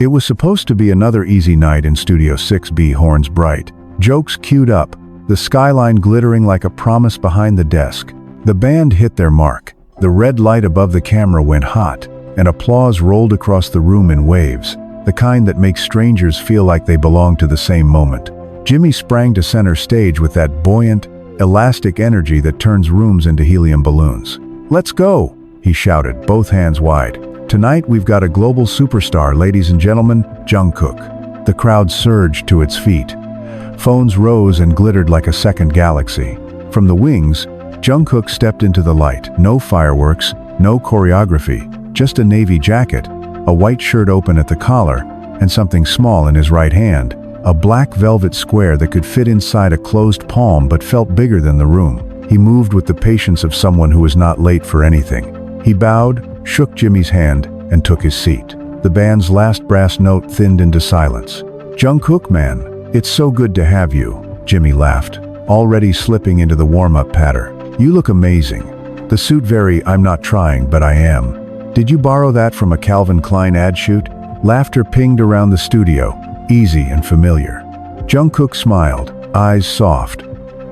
was supposed to be another easy night in Studio 6B, horns bright. Jokes queued up, the skyline glittering like a promise behind the desk. The band hit their mark. The red light above the camera went hot, and applause rolled across the room in waves, the kind that makes strangers feel like they belong to the same moment. Jimmy sprang to center stage with that buoyant, elastic energy that turns rooms into helium balloons. "Let's go!" he shouted, both hands wide. "Tonight we've got a global superstar, ladies and gentlemen, Jungkook." The crowd surged to its feet. Phones rose and glittered like a second galaxy. From the wings, Jungkook stepped into the light. No fireworks, no choreography, just a navy jacket, a white shirt open at the collar, and something small in his right hand, a black velvet square that could fit inside a closed palm but felt bigger than the room. He moved with the patience of someone who was not late for anything. He bowed, shook Jimmy's hand, and took his seat. The band's last brass note thinned into silence. "Jungkook, man, it's so good to have you," Jimmy laughed, already slipping into the warm-up patter. "You look amazing. The suit very, I'm not trying, but I am. Did you borrow that from a Calvin Klein ad shoot?" Laughter pinged around the studio, easy and familiar. Jungkook smiled, eyes soft.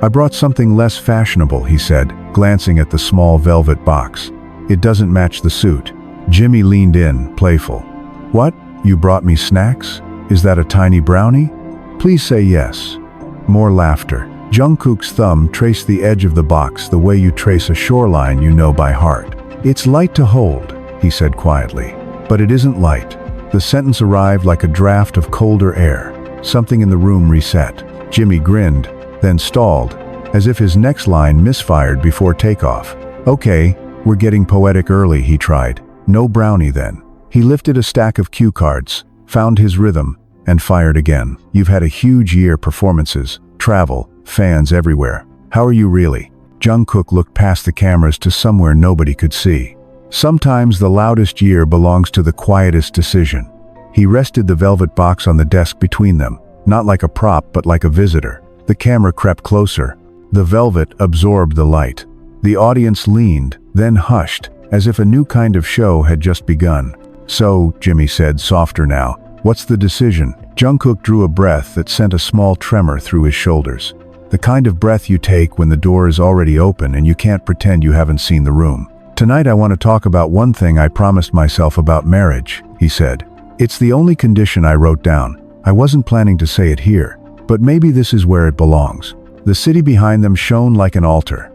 "I brought something less fashionable," he said, glancing at the small velvet box. "It doesn't match the suit." Jimmy leaned in, playful. "What? You brought me snacks? Is that a tiny brownie? Please say yes." More laughter. Jungkook's thumb traced the edge of the box the way you trace a shoreline you know by heart. "It's light to hold," he said quietly. "But it isn't light." The sentence arrived like a draft of colder air. Something in the room reset. Jimmy grinned, then stalled, as if his next line misfired before takeoff. "Okay, we're getting poetic early," he tried. "No brownie then." He lifted a stack of cue cards, found his rhythm, and fired again. "You've had a huge year, performances, travel, fans everywhere. How are you really?" Jungkook looked past the cameras to somewhere nobody could see. "Sometimes the loudest year belongs to the quietest decision." He rested the velvet box on the desk between them, not like a prop but like a visitor. The camera crept closer. The velvet absorbed the light. The audience leaned, then hushed, as if a new kind of show had just begun. "So," Jimmy said, softer now, "what's the decision?" Jungkook drew a breath that sent a small tremor through his shoulders. The kind of breath you take when the door is already open and you can't pretend you haven't seen the room. "Tonight I want to talk about one thing I promised myself about marriage," he said. "It's the only condition I wrote down. I wasn't planning to say it here, but maybe this is where it belongs." The city behind them shone like an altar.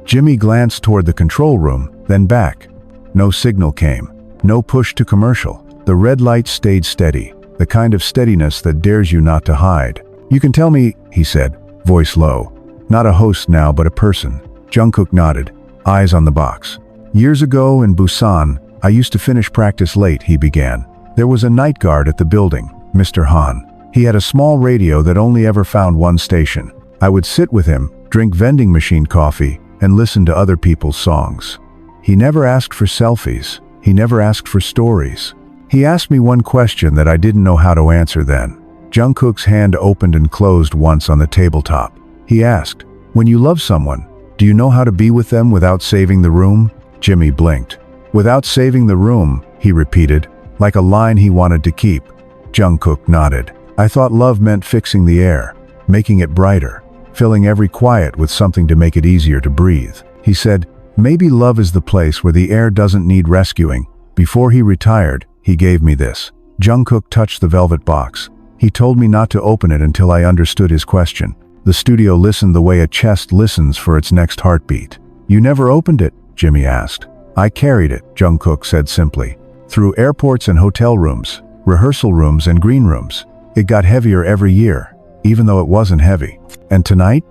Jimmy glanced toward the control room, then back. No signal came. No push to commercial. The red light stayed steady, the kind of steadiness that dares you not to hide. "You can tell me," he said, voice low. "Not a host now, but a person." Jungkook nodded, eyes on the box. "Years ago in Busan, I used to finish practice late," he began. "There was a night guard at the building, Mr. Han. He had a small radio that only ever found one station. I would sit with him, drink vending machine coffee, and listen to other people's songs. He never asked for selfies. He never asked for stories. He asked me one question that I didn't know how to answer then." Jungkook's hand opened and closed once on the tabletop. He asked, "When you love someone, do you know how to be with them without saving the room?" Jimmy blinked. "Without saving the room," he repeated, like a line he wanted to keep. Jungkook nodded. "I thought love meant fixing the air, making it brighter, filling every quiet with something to make it easier to breathe." He said, "Maybe love is the place where the air doesn't need rescuing." Before he retired, he gave me this. Jungkook touched the velvet box. He told me not to open it until I understood his question. The studio listened the way a chest listens for its next heartbeat. "You never opened it?" Jimmy asked. "I carried it," Jungkook said simply. "Through airports and hotel rooms, rehearsal rooms and green rooms. It got heavier every year, even though it wasn't heavy." "And tonight?"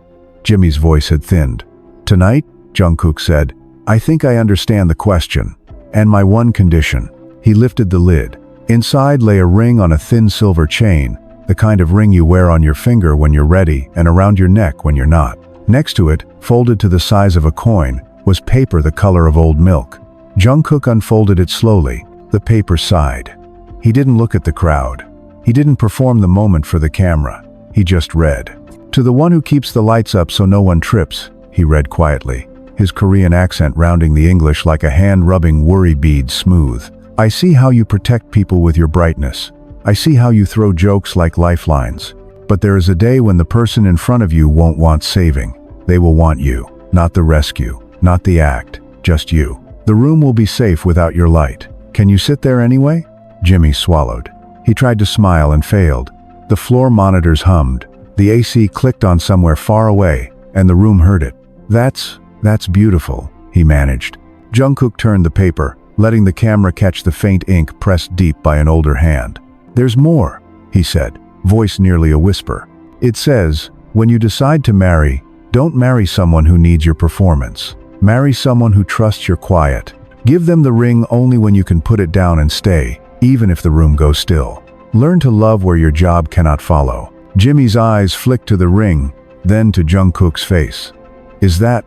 Jimmy's voice had thinned. "Tonight," Jungkook said, "I think I understand the question. And my one condition." He lifted the lid. Inside lay a ring on a thin silver chain, the kind of ring you wear on your finger when you're ready and around your neck when you're not. Next to it, folded to the size of a coin, was paper the color of old milk. Jungkook unfolded it slowly. The paper sighed. He didn't look at the crowd. He didn't perform the moment for the camera. He just read. "To the one who keeps the lights up so no one trips," he read quietly, his Korean accent rounding the English like a hand rubbing worry bead smooth. "I see how you protect people with your brightness. I see how you throw jokes like lifelines. But there is a day when the person in front of you won't want saving. They will want you, not the rescue, not the act, just you. The room will be safe without your light. Can you sit there anyway? Jimmy swallowed. He tried to smile and failed. The floor monitors hummed. The AC clicked on somewhere far away, and the room heard it. That's beautiful, he managed. Jungkook turned the paper, letting the camera catch the faint ink pressed deep by an older hand. There's more, he said, voice nearly a whisper. It says, when you decide to marry, don't marry someone who needs your performance. Marry someone who trusts your quiet. Give them the ring only when you can put it down and stay, even if the room goes still. Learn to love where your job cannot follow. Jimmy's eyes flicked to the ring, then to Jungkook's face. Is that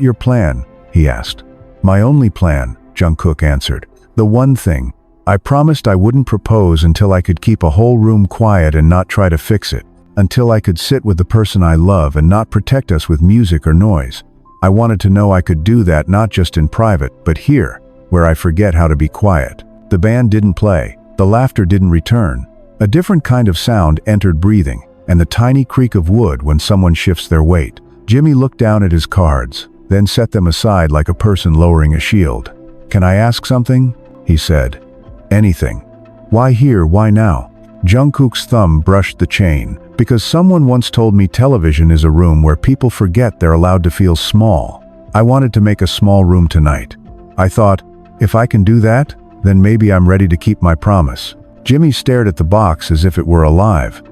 your plan? He asked. My only plan, Jungkook answered. The one thing. I promised I wouldn't propose until I could keep a whole room quiet and not try to fix it. Until I could sit with the person I love and not protect us with music or noise. I wanted to know I could do that not just in private, but here, where I forget how to be quiet. The band didn't play. The laughter didn't return. A different kind of sound entered breathing, and the tiny creak of wood when someone shifts their weight. Jimmy looked down at his cards, then set them aside like a person lowering a shield. Can I ask something? He said. Anything. Why here, why now? Jungkook's thumb brushed the chain. Because someone once told me television is a room where people forget they're allowed to feel small. I wanted to make a small room tonight. I thought, if I can do that, then maybe I'm ready to keep my promise. Jimmy stared at the box as if it were alive.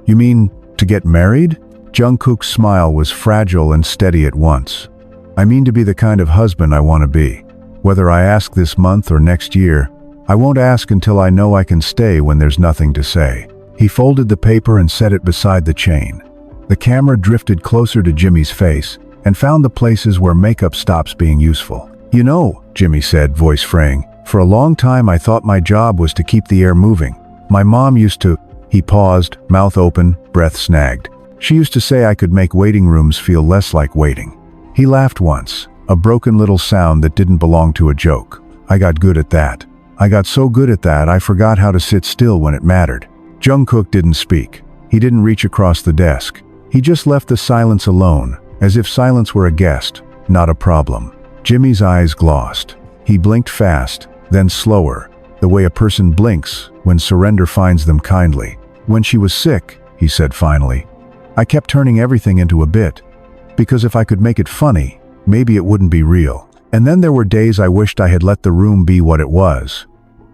You mean, to get married? Jungkook's smile was fragile and steady at once. I mean to be the kind of husband I want to be. Whether I ask this month or next year, I won't ask until I know I can stay when there's nothing to say. He folded the paper and set it beside the chain. The camera drifted closer to Jimmy's face and found the places where makeup stops being useful. You know, Jimmy said, voice fraying, for a long time I thought my job was to keep the air moving. My mom used to... He paused, mouth open, breath snagged. She used to say I could make waiting rooms feel less like waiting. He laughed once, a broken little sound that didn't belong to a joke. I got good at that. I got so good at that I forgot how to sit still when it mattered. Jungkook didn't speak. He didn't reach across the desk. He just left the silence alone, as if silence were a guest, not a problem. Jimmy's eyes glossed. He blinked fast, then slower, the way a person blinks when surrender finds them kindly. When she was sick, he said finally, I kept turning everything into a bit. Because if I could make it funny, maybe it wouldn't be real. And then there were days I wished I had let the room be what it was.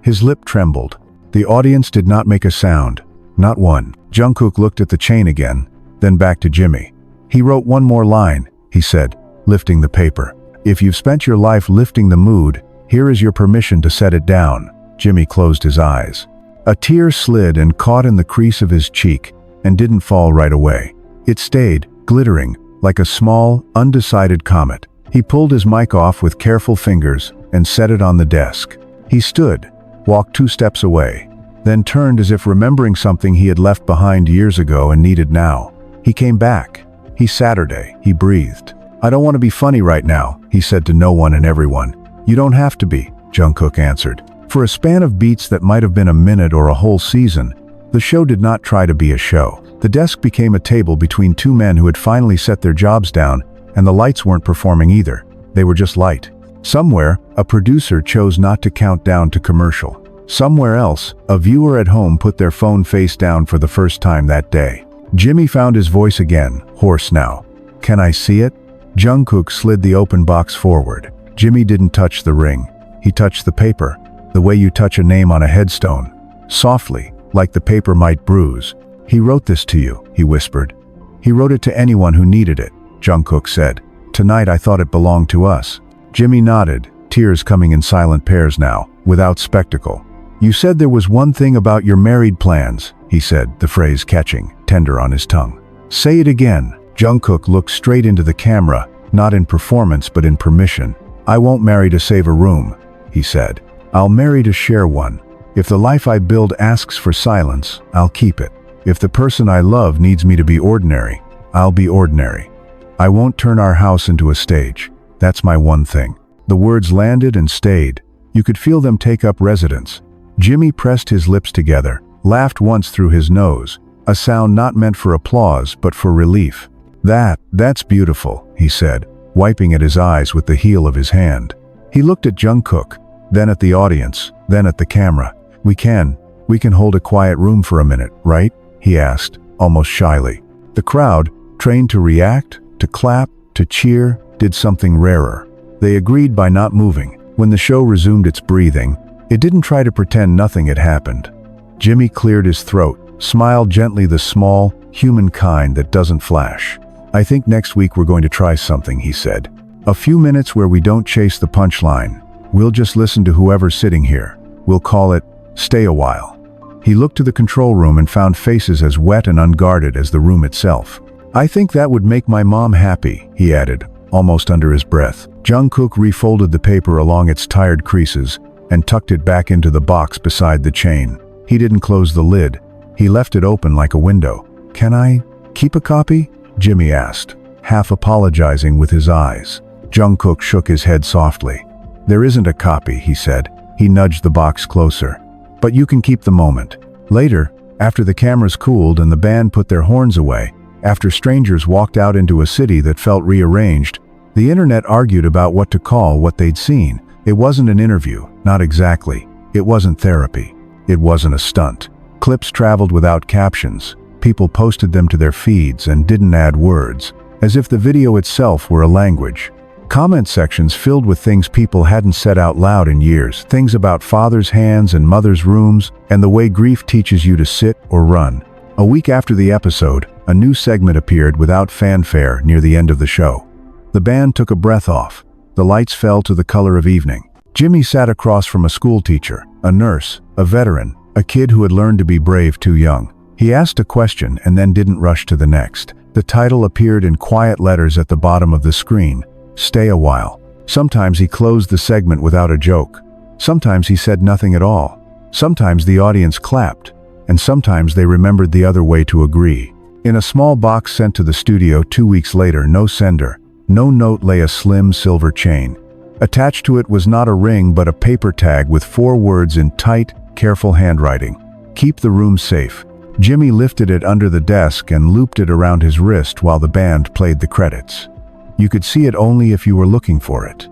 His lip trembled. The audience did not make a sound. Not one. Jungkook looked at the chain again, then back to Jimmy. He wrote one more line, he said, lifting the paper. If you've spent your life lifting the mood, here is your permission to set it down. Jimmy closed his eyes. A tear slid and caught in the crease of his cheek and didn't fall right away. It stayed, glittering, like a small, undecided comet. He pulled his mic off with careful fingers and set it on the desk. He stood, walked 2 steps away, then turned as if remembering something he had left behind years ago and needed now. He came back. Saturday, he breathed. I don't want to be funny right now, he said to no one and everyone. You don't have to be, Jungkook answered. For a span of beats that might have been a minute or a whole season, the show did not try to be a show. The desk became a table between 2 men who had finally set their jobs down, and the lights weren't performing either. They were just light. Somewhere, a producer chose not to count down to commercial. Somewhere else, a viewer at home put their phone face down for the first time that day. Jimmy found his voice again, hoarse now. Can I see it? Jungkook slid the open box forward. Jimmy didn't touch the ring. He touched the paper, the way you touch a name on a headstone. Softly, like the paper might bruise. He wrote this to you, he whispered. He wrote it to anyone who needed it, Jungkook said. Tonight I thought it belonged to us. Jimmy nodded, tears coming in silent pairs now, without spectacle. You said there was one thing about your married plans, he said, the phrase catching, tender on his tongue. Say it again. Jungkook looked straight into the camera, not in performance but in permission. I won't marry to save a room, he said. I'll marry to share one. If the life I build asks for silence, I'll keep it. If the person I love needs me to be ordinary, I'll be ordinary. I won't turn our house into a stage. That's my one thing. The words landed and stayed. You could feel them take up residence. Jimmy pressed his lips together, laughed once through his nose, a sound not meant for applause but for relief. That's beautiful, he said, wiping at his eyes with the heel of his hand. He looked at Jungkook, then at the audience, then at the camera. We can hold a quiet room for a minute, right? He asked, almost shyly. The crowd, trained to react, to clap, to cheer, did something rarer. They agreed by not moving. When the show resumed its breathing, it didn't try to pretend nothing had happened. Jimmy cleared his throat, smiled gently, the small, human kind that doesn't flash. I think next week we're going to try something, he said. A few minutes where we don't chase the punchline. We'll just listen to whoever's sitting here. We'll call it, Stay a While. He looked to the control room and found faces as wet and unguarded as the room itself. I think that would make my mom happy, he added, almost under his breath. Jungkook refolded the paper along its tired creases and tucked it back into the box beside the chain. He didn't close the lid. He left it open like a window. Can I keep a copy? Jimmy asked, half apologizing with his eyes. Jungkook shook his head softly. There isn't a copy, he said. He nudged the box closer. But you can keep the moment. Later, after the cameras cooled and the band put their horns away, after strangers walked out into a city that felt rearranged, the internet argued about what to call what they'd seen. It wasn't an interview, not exactly. It wasn't therapy. It wasn't a stunt. Clips traveled without captions. People posted them to their feeds and didn't add words, as if the video itself were a language. Comment sections filled with things people hadn't said out loud in years, things about fathers' hands and mothers' rooms, and the way grief teaches you to sit or run. A week after the episode, a new segment appeared without fanfare near the end of the show. The band took a breath off. The lights fell to the color of evening. Jimmy sat across from a school teacher, a nurse, a veteran, a kid who had learned to be brave too young. He asked a question and then didn't rush to the next. The title appeared in quiet letters at the bottom of the screen. Stay a while. Sometimes he closed the segment without a joke. Sometimes he said nothing at all. Sometimes the audience clapped. And sometimes they remembered the other way to agree. In a small box sent to the studio 2 weeks later, no sender, no note, lay a slim silver chain. Attached to it was not a ring but a paper tag with 4 words in tight, careful handwriting. Keep the room safe. Jimmy lifted it under the desk and looped it around his wrist while the band played the credits. You could see it only if you were looking for it.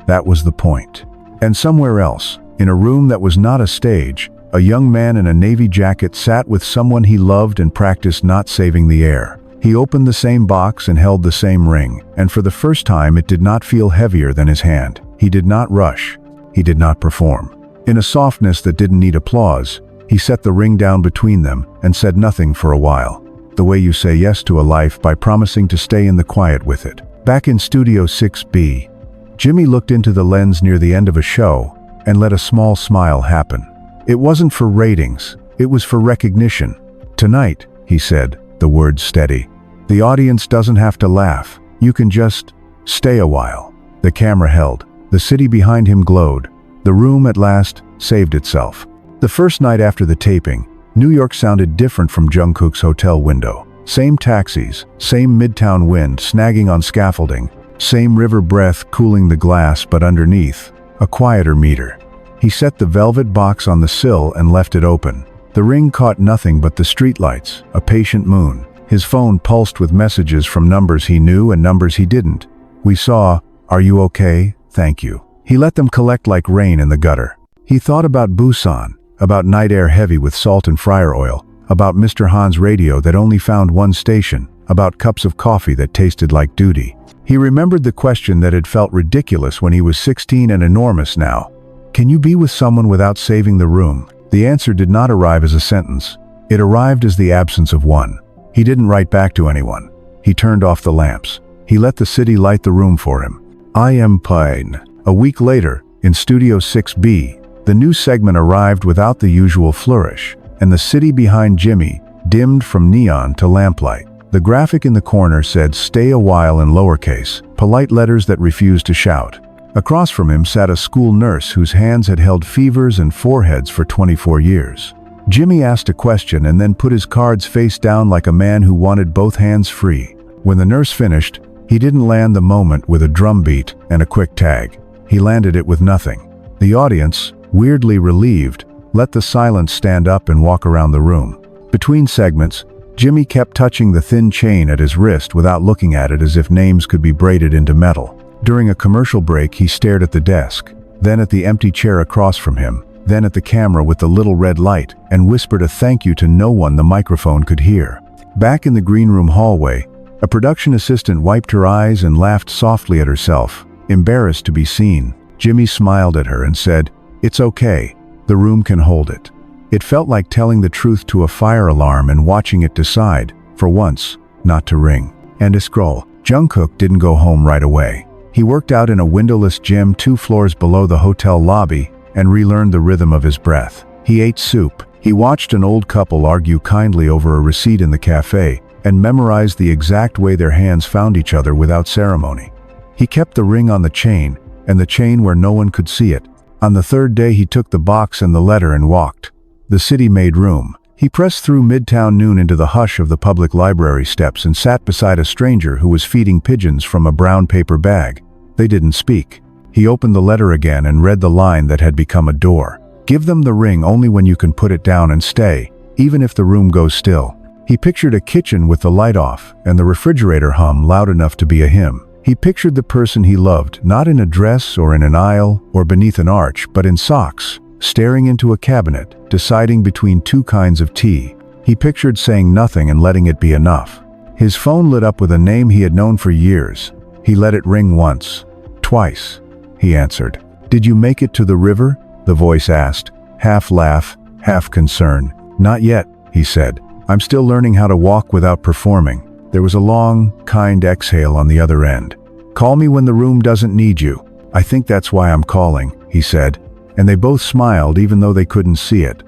That was the point. And somewhere else, in a room that was not a stage, a young man in a navy jacket sat with someone he loved and practiced not saving the air. He opened the same box and held the same ring, and for the first time it did not feel heavier than his hand. He did not rush. He did not perform. In a softness that didn't need applause, he set the ring down between them and said nothing for a while. The way you say yes to a life by promising to stay in the quiet with it. Back in Studio 6B, Jimmy looked into the lens near the end of a show and let a small smile happen. It wasn't for ratings, it was for recognition. Tonight, he said, the words steady. The audience doesn't have to laugh. You can just stay a while. The camera held. The city behind him glowed. The room at last saved itself. The first night after the taping, New York sounded different from Jungkook's hotel window. Same taxis, same midtown wind snagging on scaffolding, same river breath cooling the glass, but underneath, a quieter meter. He set the velvet box on the sill and left it open. The ring caught nothing but the streetlights, a patient moon. His phone pulsed with messages from numbers he knew and numbers he didn't. We saw, "Are you okay? Thank you." He let them collect like rain in the gutter. He thought about Busan, about night air heavy with salt and fryer oil, about Mr. Han's radio that only found one station, about cups of coffee that tasted like duty. He remembered the question that had felt ridiculous when he was 16 and enormous now. Can you be with someone without saving the room? The answer did not arrive as a sentence. It arrived as the absence of one. He didn't write back to anyone. He turned off the lamps. He let the city light the room for him. I am fine. A week later, in Studio 6B, the new segment arrived without the usual flourish, and the city behind Jimmy dimmed from neon to lamplight. The graphic in the corner said, "Stay a while" in lowercase, polite letters that refused to shout. Across from him sat a school nurse whose hands had held fevers and foreheads for 24 years. Jimmy asked a question and then put his cards face down like a man who wanted both hands free. When the nurse finished, he didn't land the moment with a drum beat and a quick tag. He landed it with nothing. The audience, weirdly relieved, let the silence stand up and walk around the room. Between segments, Jimmy kept touching the thin chain at his wrist without looking at it as if names could be braided into metal. During a commercial break, he stared at the desk, then at the empty chair across from him, then at the camera with the little red light, and whispered a thank you to no one the microphone could hear. Back in the green room hallway, a production assistant wiped her eyes and laughed softly at herself, embarrassed to be seen. Jimmy smiled at her and said, "It's okay, the room can hold it." It felt like telling the truth to a fire alarm and watching it decide, for once, not to ring. And a scroll. Jungkook didn't go home right away. He worked out in a windowless gym 2 floors below the hotel lobby and relearned the rhythm of his breath. He ate soup. He watched an old couple argue kindly over a receipt in the cafe and memorized the exact way their hands found each other without ceremony. He kept the ring on the chain, and the chain where no one could see it. On the 3rd day he took the box and the letter and walked. The city made room. He pressed through Midtown Noon into the hush of the public library steps and sat beside a stranger who was feeding pigeons from a brown paper bag. They didn't speak. He opened the letter again and read the line that had become a door. "Give them the ring only when you can put it down and stay, even if the room goes still." He pictured a kitchen with the light off and the refrigerator hum loud enough to be a hymn. He pictured the person he loved, not in a dress or in an aisle or beneath an arch, but in socks, staring into a cabinet, deciding between 2 kinds of tea. He pictured saying nothing and letting it be enough. His phone lit up with a name he had known for years. He let it ring once, twice. He answered. "Did you make it to the river?" the voice asked, half laugh, half concern. "Not yet," he said. "I'm still learning how to walk without performing." There was a long, kind exhale on the other end. "Call me when the room doesn't need you. I think that's why I'm calling," he said. And they both smiled even though they couldn't see it.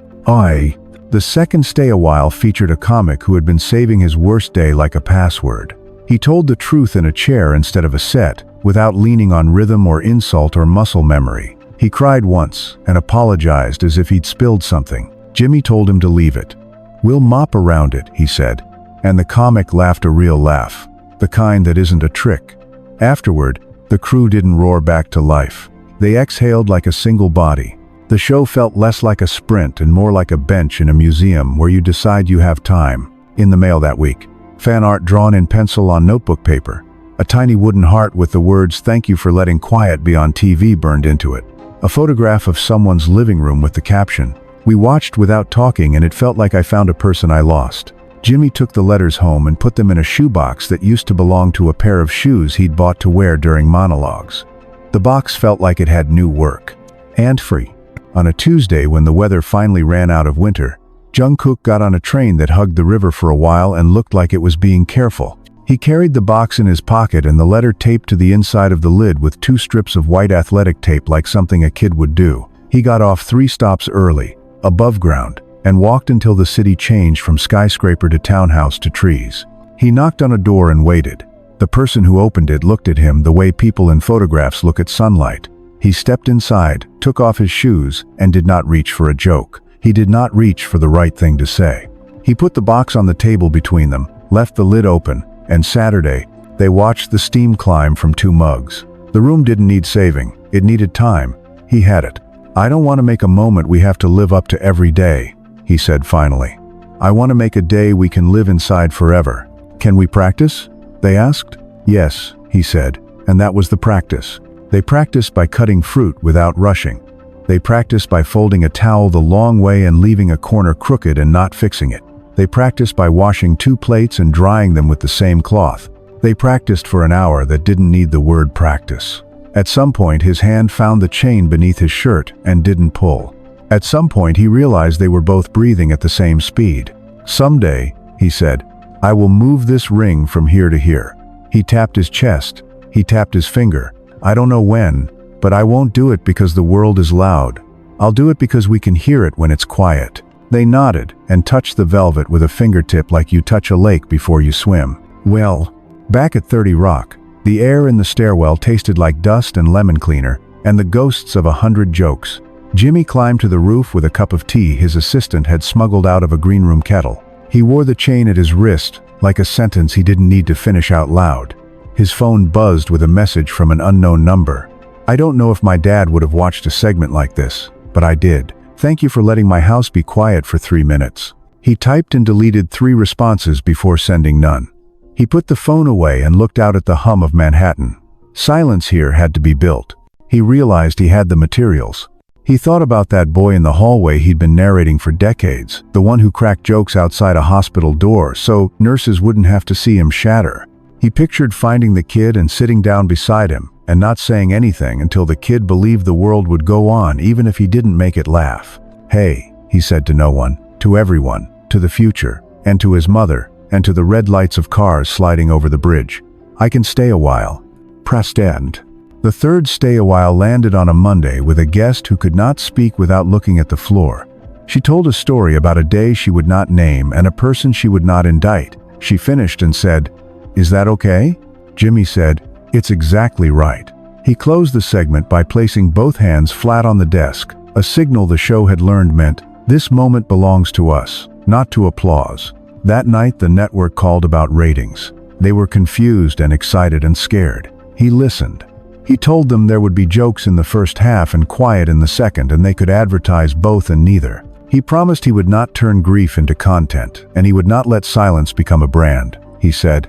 The second stay a while featured a comic who had been saving his worst day like a password. He told the truth in a chair instead of a set, without leaning on rhythm or insult or muscle memory. He cried once and apologized as if he'd spilled something. Jimmy told him to leave it. "We'll mop around it," he said. And the comic laughed a real laugh, the kind that isn't a trick. Afterward, the crew didn't roar back to life. They exhaled like a single body. The show felt less like a sprint and more like a bench in a museum where you decide you have time. In the mail that week, fan art drawn in pencil on notebook paper. A tiny wooden heart with the words "Thank you for letting quiet be on TV" burned into it. A photograph of someone's living room with the caption, "We watched without talking and it felt like I found a person I lost." Jimmy took the letters home and put them in a shoebox that used to belong to a pair of shoes he'd bought to wear during monologues. The box felt like it had new work. And free. On a Tuesday when the weather finally ran out of winter, Jungkook got on a train that hugged the river for a while and looked like it was being careful. He carried the box in his pocket and the letter taped to the inside of the lid with 2 strips of white athletic tape like something a kid would do. He got off 3 stops early, above ground, and walked until the city changed from skyscraper to townhouse to trees. He knocked on a door and waited. The person who opened it looked at him the way people in photographs look at sunlight. He stepped inside, took off his shoes, and did not reach for a joke. He did not reach for the right thing to say. He put the box on the table between them, left the lid open, and Saturday, they watched the steam climb from 2 mugs. The room didn't need saving, it needed time. He had it. "I don't want to make a moment we have to live up to every day," he said finally. "I want to make a day we can live inside forever." "Can we practice?" they asked. "Yes," he said, and that was the practice. They practiced by cutting fruit without rushing. They practiced by folding a towel the long way and leaving a corner crooked and not fixing it. They practiced by washing 2 plates and drying them with the same cloth. They practiced for an hour that didn't need the word practice. At some point his hand found the chain beneath his shirt and didn't pull. At some point he realized they were both breathing at the same speed. "Someday," he said, "I will move this ring from here to here." He tapped his chest. He tapped his finger. "I don't know when, but I won't do it because the world is loud. I'll do it because we can hear it when it's quiet." They nodded and touched the velvet with a fingertip like you touch a lake before you swim. Well, back at 30 Rock, the air in the stairwell tasted like dust and lemon cleaner, and the ghosts of 100 jokes. Jimmy climbed to the roof with a cup of tea his assistant had smuggled out of a green room kettle. He wore the chain at his wrist, like a sentence he didn't need to finish out loud. His phone buzzed with a message from an unknown number. "I don't know if my dad would have watched a segment like this, but I did. "Thank you for letting my house be quiet for 3 minutes." He typed and deleted 3 responses before sending none. He put the phone away and looked out at the hum of Manhattan. Silence here had to be built. He realized he had the materials. He thought about that boy in the hallway he'd been narrating for decades, the one who cracked jokes outside a hospital door so nurses wouldn't have to see him shatter. He pictured finding the kid and sitting down beside him, and not saying anything until the kid believed the world would go on even if he didn't make it laugh. "Hey," he said to no one, to everyone, to the future, and to his mother, and to the red lights of cars sliding over the bridge. "I can stay a while." Pressed end. The third stay a while landed on a Monday with a guest who could not speak without looking at the floor. She told a story about a day she would not name and a person she would not indict. She finished and said, "Is that okay?" Jimmy said, "It's exactly right." He closed the segment by placing both hands flat on the desk, a signal the show had learned meant, "This moment belongs to us, not to applause." That night the network called about ratings. They were confused and excited and scared. He listened. He told them there would be jokes in the first half and quiet in the second, and they could advertise both and neither. He promised he would not turn grief into content, and he would not let silence become a brand. He said,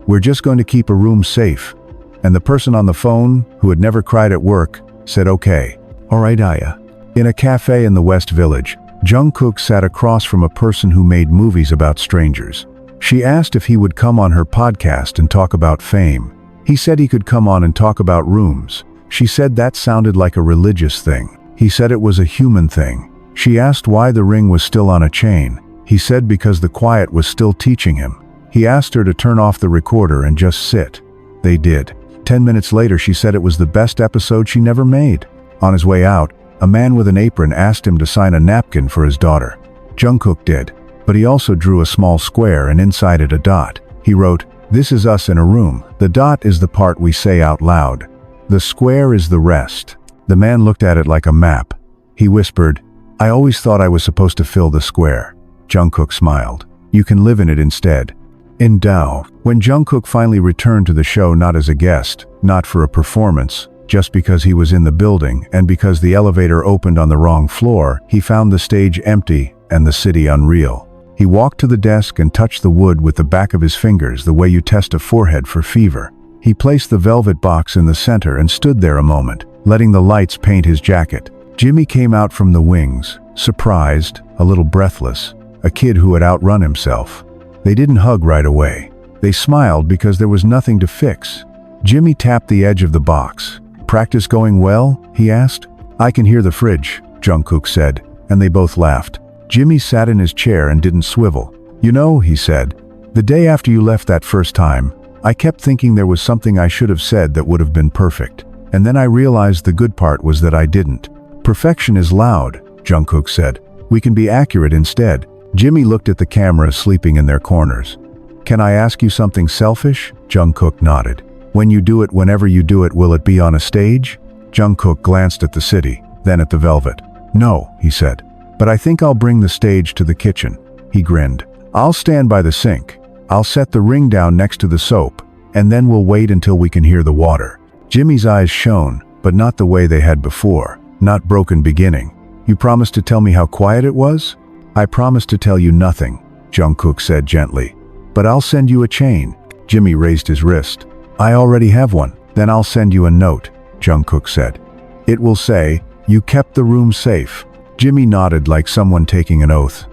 "We're just going to keep a room safe." And the person on the phone, who had never cried at work, said, "Okay. All right, Aya." In a cafe in the West Village, Jungkook sat across from a person who made movies about strangers. She asked if he would come on her podcast and talk about fame. He said he could come on and talk about rooms. She said that sounded like a religious thing. He said it was a human thing. She asked why the ring was still on a chain. He said because the quiet was still teaching him. He asked her to turn off the recorder and just sit. They did. 10 minutes later she said it was the best episode she never made. On his way out, a man with an apron asked him to sign a napkin for his daughter. Jungkook did, but he also drew a small square and inside it a dot. He wrote, "This is us in a room. The dot is the part we say out loud. The square is the rest." The man looked at it like a map. He whispered, "I always thought I was supposed to fill the square." Jungkook smiled. "You can live in it instead." In Tao, when Jungkook finally returned to the show not as a guest, not for a performance, just because he was in the building and because the elevator opened on the wrong floor, he found the stage empty and the city unreal. He walked to the desk and touched the wood with the back of his fingers the way you test a forehead for fever. He placed the velvet box in the center and stood there a moment, letting the lights paint his jacket. Jimmy came out from the wings, surprised, a little breathless, a kid who had outrun himself. They didn't hug right away. They smiled because there was nothing to fix. Jimmy tapped the edge of the box. "Practice going well?" he asked. "I can hear the fridge," Jungkook said, and they both laughed. Jimmy sat in his chair and didn't swivel. "You know," he said, "the day after you left that first time, I kept thinking there was something I should have said that would have been perfect. And then I realized the good part was that I didn't." "Perfection is loud," Jungkook said. "We can be accurate instead." Jimmy looked at the cameras sleeping in their corners. "Can I ask you something selfish?" Jungkook nodded. "When you do it, whenever you do it, will it be on a stage?" Jungkook glanced at the city, then at the velvet. "No," he said. "But I think I'll bring the stage to the kitchen." He grinned. "I'll stand by the sink. I'll set the ring down next to the soap, and then we'll wait until we can hear the water." Jimmy's eyes shone, but not the way they had before. Not broken beginning. "You promised to tell me how quiet it was?" "I promised to tell you nothing," Jungkook said gently. "But I'll send you a chain." Jimmy raised his wrist. "I already have one." "Then I'll send you a note," Jungkook said. "It will say, 'You kept the room safe.'" Jimmy nodded like someone taking an oath.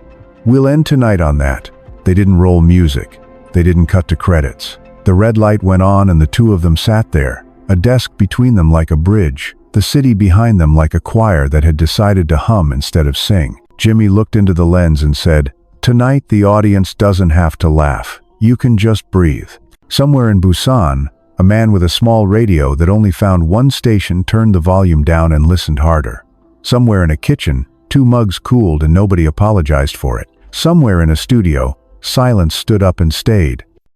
"We'll end tonight on that." They didn't roll music. They didn't cut to credits. The red light went on and the two of them sat there, a desk between them like a bridge, the city behind them like a choir that had decided to hum instead of sing. Jimmy looked into the lens and said, "Tonight the audience doesn't have to laugh. You can just breathe." Somewhere in Busan, a man with a small radio that only found one station turned the volume down and listened harder. Somewhere in a kitchen, 2 mugs cooled and nobody apologized for it. Somewhere in a studio, silence stood up and stayed.